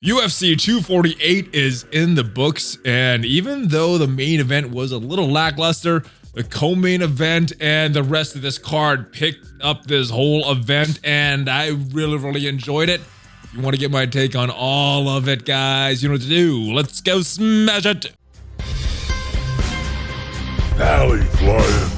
UFC 248 is in the books, and even though the main event was a little lackluster, the co-main event and the rest of this card picked up this whole event, and I really enjoyed it. If you want to get my take on all of it, guys, you know what to do. Let's go smash it. Alley flying.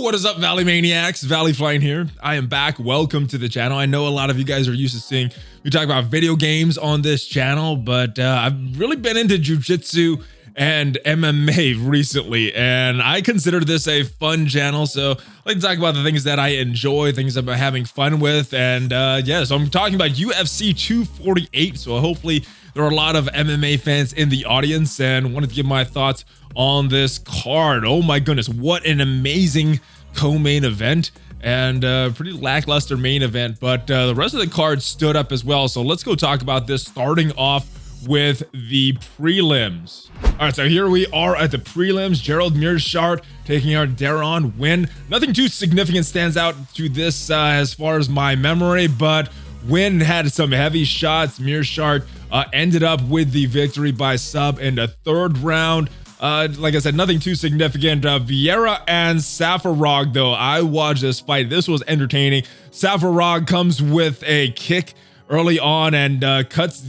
What is up, Valley Maniacs? Valley Flying here. I am back. Welcome to the channel. I know a lot of you guys are used to seeing me talk about video games on this channel, but I've really been into jiu-jitsu and MMA recently, and I consider this a fun channel. So I like to talk about the things that I enjoy, things I'm having fun with, and yeah, so I'm talking about UFC 248. So hopefully there are a lot of MMA fans in the audience, and wanted to give my thoughts on this card. Oh my goodness, what an amazing co-main event, and pretty lackluster main event, but the rest of the card stood up as well. So let's go talk about this, starting off with the prelims. All right, so here we are at the prelims. Gerald Meerschaert taking out Deron Winn. Nothing too significant stands out to this as far as my memory, but Winn had some heavy shots. Meerschaert ended up with the victory by sub in the third round. Like I said, nothing too significant. Vieira and Safarog, though, I watched this fight. This was entertaining. Safarog comes with a kick early on and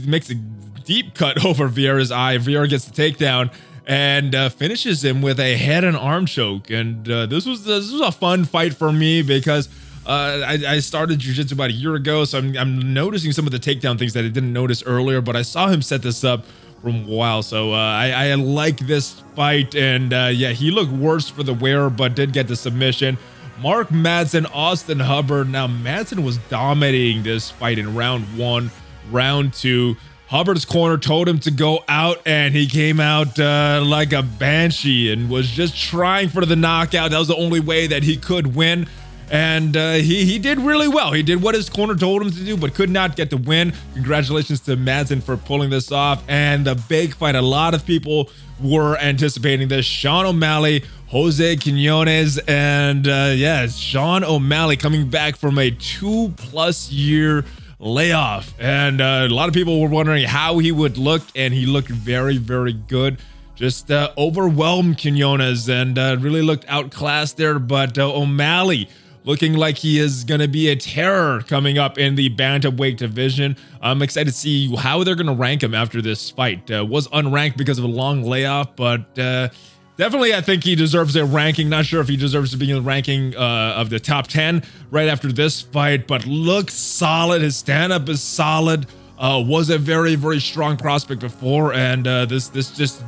makes a deep cut over Vieira's eye. Vieira gets the takedown and finishes him with a head and arm choke. And this was a fun fight for me because I started jiu-jitsu about a year ago, so I'm noticing some of the takedown things that I didn't notice earlier, but I saw him set this up from a while, so I like this fight, and yeah, he looked worse for the wearer, but did get the submission. Mark Madsen, Austin Hubbard. Now, Madsen was dominating this fight in round one. Round two, Hubbard's corner told him to go out, and he came out like a banshee and was just trying for the knockout. That was the only way that he could win. And he did really well. He did what his corner told him to do, but could not get the win. Congratulations to Madsen for pulling this off. And the big fight, a lot of people were anticipating this. Sean O'Malley, Jose Quinones, and yeah, Sean O'Malley coming back from a 2+ year layoff. And a lot of people were wondering how he would look, and he looked very good. Just overwhelmed Quinones and really looked outclassed there. But O'Malley looking like he is going to be a terror coming up in the bantamweight division. I'm excited to see how they're going to rank him after this fight. Was unranked because of a long layoff, but definitely I think he deserves a ranking. Not sure if he deserves to be in the ranking of the top 10 right after this fight, but looks solid. His stand-up is solid. Was a very strong prospect before, and this just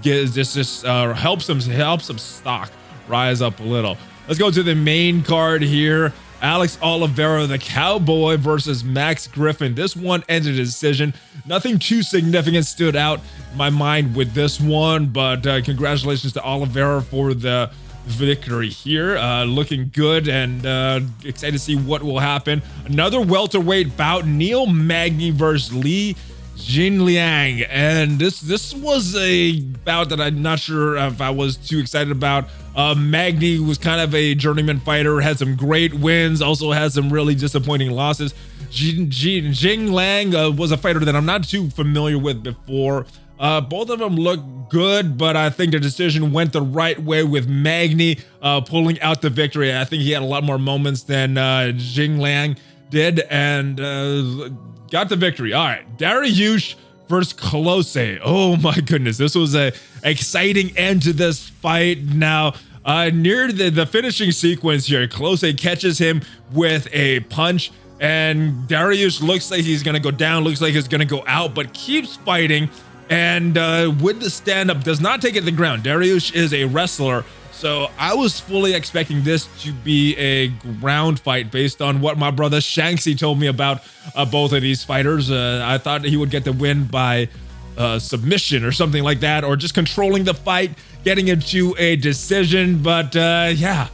helps him stock rise up a little. Let's go to the main card here. Alex Oliveira, the Cowboy, versus Max Griffin. This one ended a decision. Nothing too significant stood out in my mind with this one, but congratulations to Oliveira for the victory here. Looking good, and excited to see what will happen. Another welterweight bout, Neil Magny versus Li Jinliang, and this was a bout that I'm not sure if I was too excited about. Magny was kind of a journeyman fighter, had some great wins, also had some really disappointing losses. Jinliang was a fighter that I'm not too familiar with before. Both of them look good, but I think the decision went the right way with Magny pulling out the victory. I think he had a lot more moments than Jinliang did, and got the victory. All right, Dariush versus Klose. Oh my goodness, this was a exciting end to this fight. Now, near the finishing sequence here, Klose catches him with a punch, and Dariush looks like he's gonna go down, looks like he's gonna go out, but keeps fighting, and with the stand-up, does not take it to the ground. Dariush is a wrestler, so I was fully expecting this to be a ground fight based on what my brother Shanksy told me about both of these fighters. I thought he would get the win by submission or something like that, or just controlling the fight, getting into a decision. But yeah,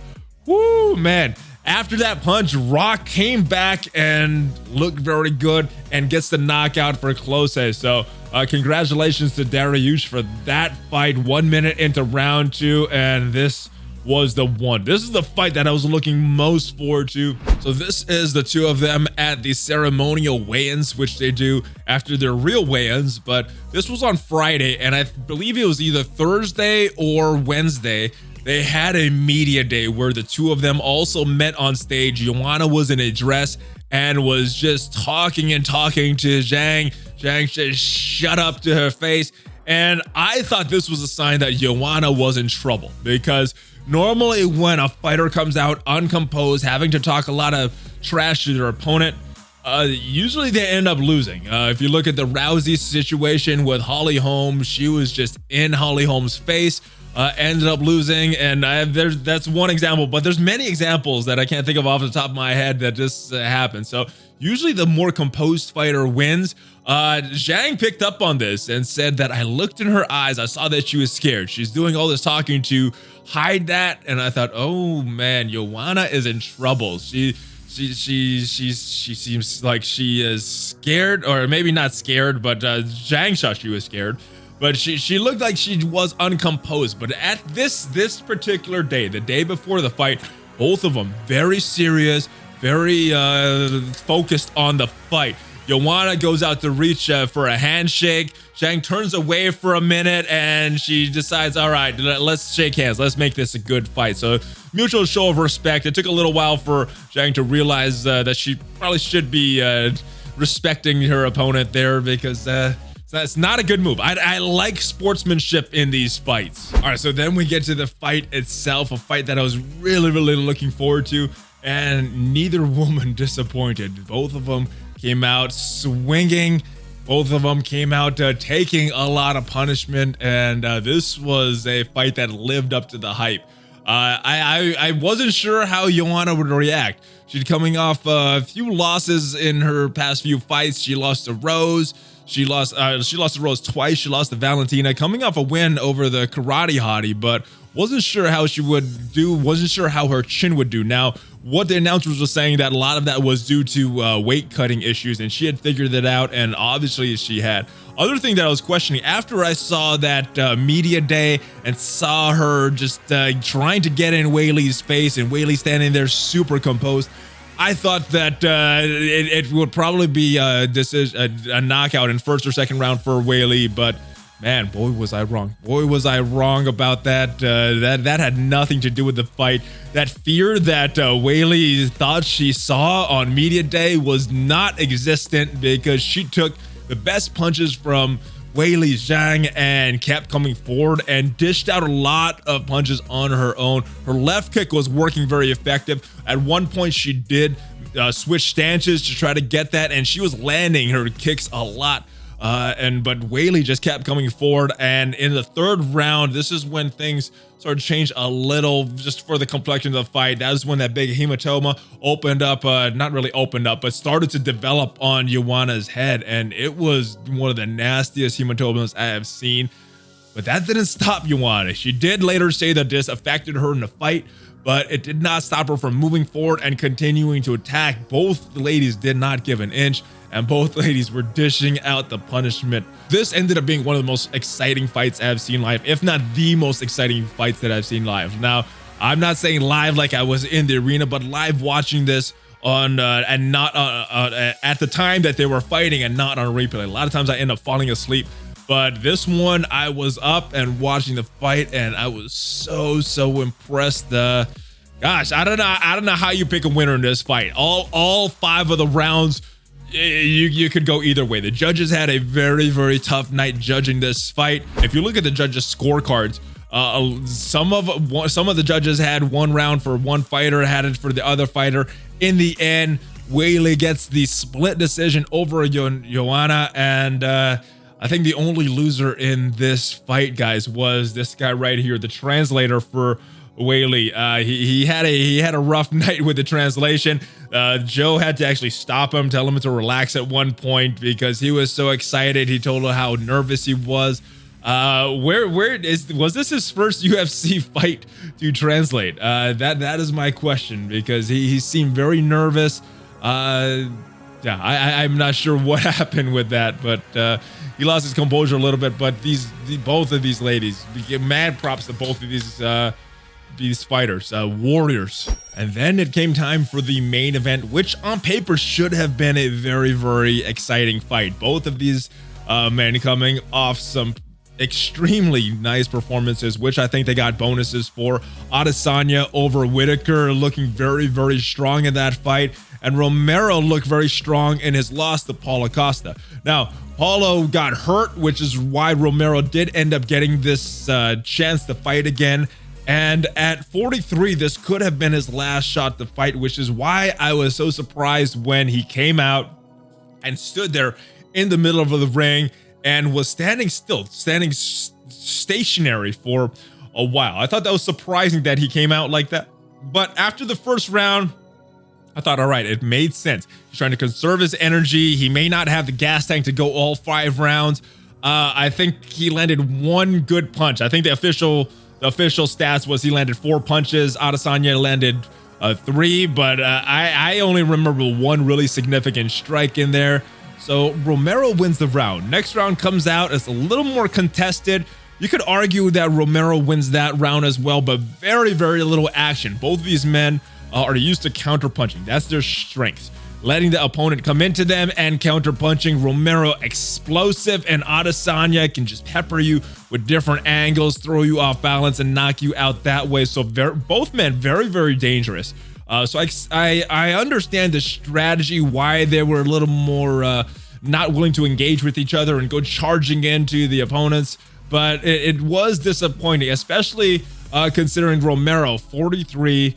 woo, man. After that punch, Rock came back and looked very good and gets the knockout for Klose. So congratulations to Dariush for that fight. 1 minute into round two, and this was the one. This is the fight that I was looking most forward to. So this is the two of them at the ceremonial weigh-ins, which they do after their real weigh-ins, but this was on Friday, and I believe it was either Thursday or Wednesday. They had a media day where the two of them also met on stage. Joanna was in a dress and was just talking to Zhang. Zhang just shut up to her face. And I thought this was a sign that Joanna was in trouble, because normally when a fighter comes out uncomposed, having to talk a lot of trash to their opponent, usually they end up losing. If you look at the Rousey situation with Holly Holm, she was just in Holly Holm's face, ended up losing. And that's one example, but there's many examples that I can't think of off the top of my head that just happened. So usually the more composed fighter wins. Zhang picked up on this and said that I looked in her eyes. I saw that she was scared. She's doing all this talking to hide that. And I thought, oh man, Joanna is in trouble. She seems like she is scared, or maybe not scared, but Zhang thought she was scared. But she looked like she was uncomposed. But at this particular day, the day before the fight, both of them very serious, very focused on the fight. Joanna goes out to reach for a handshake. Zhang turns away for a minute and she decides, all right, let's shake hands. Let's make this a good fight. So mutual show of respect. It took a little while for Zhang to realize that she probably should be respecting her opponent there, because that's not a good move. I like sportsmanship in these fights. All right, so then we get to the fight itself, a fight that I was really looking forward to, and neither woman disappointed. Both of them came out swinging. Both of them came out taking a lot of punishment, and this was a fight that lived up to the hype. I wasn't sure how Joanna would react. She's coming off a few losses in her past few fights. She lost to Rose. She lost to Rose twice. She lost to Valentina, coming off a win over the karate hottie, but wasn't sure how she would do. Wasn't sure how her chin would do. Now, what the announcers were saying, that a lot of that was due to weight cutting issues, and she had figured it out, and obviously she had. Other thing that I was questioning after I saw that media day and saw her just trying to get in Weili's face, and Weili standing there super composed, I thought that it would probably be a knockout in first or second round for Weili, but man, boy, was I wrong. Boy, was I wrong about that. That had nothing to do with the fight. That fear that Weili thought she saw on media day was not existent, because she took the best punches from Weili Zhang and kept coming forward and dished out a lot of punches on her own. Her left kick was working very effective. At one point, she did switch stances to try to get that, and she was landing her kicks a lot. But Weili just kept coming forward, and in the third round, this is when things started to change a little, just for the complexion of the fight. That was when that big hematoma opened up, not really opened up, but started to develop on Joanna's head, and it was one of the nastiest hematomas I have seen. But that didn't stop Joanna. She did later say that this affected her in the fight, but it did not stop her from moving forward and continuing to attack. Both ladies did not give an inch, and both ladies were dishing out the punishment. This ended up being one of the most exciting fights I've seen live, if not the most exciting fights that I've seen live. Now, I'm not saying live like I was in the arena, but live watching this on and not at the time that they were fighting, and not on replay. A lot of times I end up falling asleep, but this one I was up and watching the fight, and I was so impressed. Gosh, I don't know how you pick a winner in this fight. All 5 of the rounds, you could go either way. The judges had a very tough night judging this fight. If you look at the judges' scorecards, some of the judges had 1 round for one fighter, had it for the other fighter. In the end, Weili gets the split decision over Joanna, and I think the only loser in this fight, guys, was this guy right here, the translator for Weili. He had a rough night with the translation. Joe had to actually stop him, tell him to relax at one point, because he was so excited. He told her how nervous he was. Was this his first UFC fight to translate? That is my question, because he seemed very nervous. Yeah, I'm not sure what happened with that, but he lost his composure a little bit. But both of these ladies, mad props to both of these these fighters, warriors. And then it came time for the main event, which on paper should have been a very, very exciting fight. Both of these men coming off some extremely nice performances, which I think they got bonuses for. Adesanya over Whitaker looking very, very strong in that fight. And Romero looked very strong in his loss to Paulo Costa. Now, Paulo got hurt, which is why Romero did end up getting this chance to fight again. And at 43, this could have been his last shot to fight, which is why I was so surprised when he came out and stood there in the middle of the ring and was standing still, stationary for a while. I thought that was surprising that he came out like that. But after the first round, I thought, all right, it made sense. He's trying to conserve his energy. He may not have the gas tank to go all 5 rounds. I think he landed one good punch. I think the official stats was he landed 4 punches. Adesanya landed 3, but I only remember one really significant strike in there. So Romero wins the round. Next round comes out. It's a little more contested. You could argue that Romero wins that round as well, but very, very little action. Both of these men are used to counter-punching. That's their strength. Letting the opponent come into them and counter-punching. Romero explosive, and Adesanya can just pepper you with different angles, throw you off balance, and knock you out that way. So both men very, very dangerous. So I understand the strategy, why they were a little more not willing to engage with each other and go charging into the opponents. But it was disappointing, especially considering Romero, 43.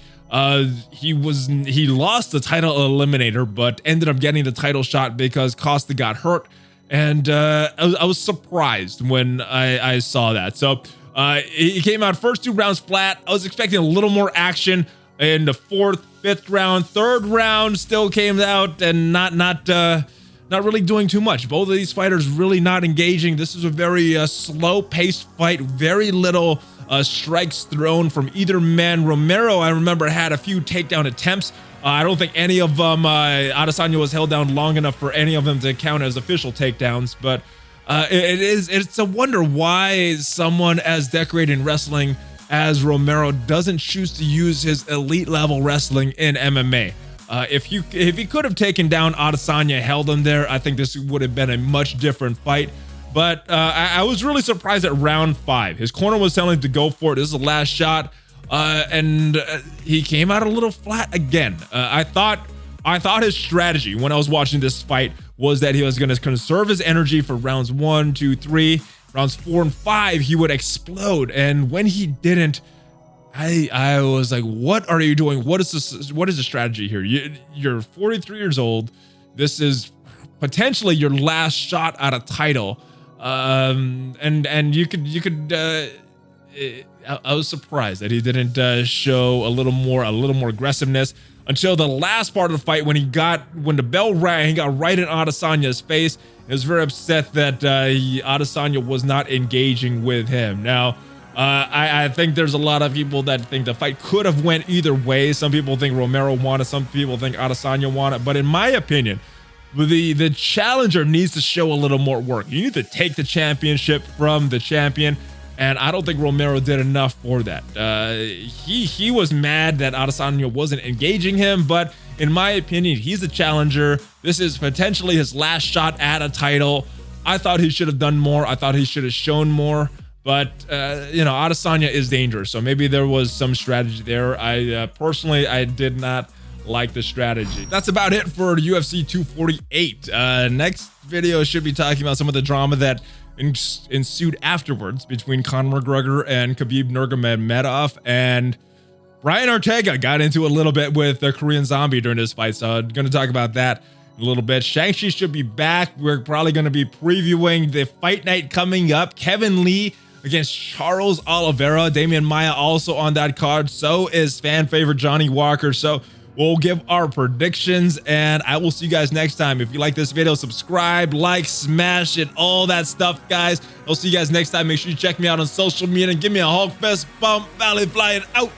He lost the title eliminator, but ended up getting the title shot because Costa got hurt. And I was surprised when I saw that. So he came out first 2 rounds flat. I was expecting a little more action in the 4th, 5th round. 3rd round still came out and not really doing too much. Both of these fighters really not engaging. This is a very slow-paced fight. Very little strikes thrown from either man. Romero, I remember, had a few takedown attempts. I don't think any of them, Adesanya was held down long enough for any of them to count as official takedowns. But it's a wonder why someone as decorated in wrestling as Romero doesn't choose to use his elite level wrestling in MMA. If he could have taken down Adesanya, held him there, I think this would have been a much different fight. But I was really surprised at round 5. His corner was telling him to go for it. This is the last shot, and he came out a little flat again. I thought his strategy when I was watching this fight was that he was going to conserve his energy for rounds 1, 2, 3. Rounds 4 and 5, he would explode. And when he didn't, I was like, what are you doing? What is this? What is the strategy here? You're 43 years old. This is potentially your last shot at a title. And you could I was surprised that he didn't show a little more aggressiveness until the last part of the fight when the bell rang. He got right in Adesanya's face. He was very upset that Adesanya was not engaging with him. Now, I think there's a lot of people that think the fight could have went either way. Some people think Romero won it. Some people think Adesanya won it. But in my opinion, the challenger needs to show a little more work. You need to take the championship from the champion. And I don't think Romero did enough for that. He was mad that Adesanya wasn't engaging him, but in my opinion, he's the challenger. This is potentially his last shot at a title. I thought he should have done more. I thought he should have shown more. But Adesanya is dangerous, so maybe there was some strategy there. I personally did not like the strategy. That's about it for UFC 248. Next video should be talking about some of the drama that ensued afterwards between Conor McGregor and Khabib Nurmagomedov, and Brian Ortega got into a little bit with the Korean Zombie during this fight, so I'm going to talk about that in a little bit. Shang-Chi should be back. We're probably going to be previewing the fight night coming up. Kevin Lee against Charles Oliveira. Damian Maia also on that card. So is fan favorite Johnny Walker. So we'll give our predictions, and I will see you guys next time. If you like this video, subscribe, like, smash it, all that stuff, guys. I'll see you guys next time. Make sure you check me out on social media and give me a Hulk Fest bump. Valley flying out.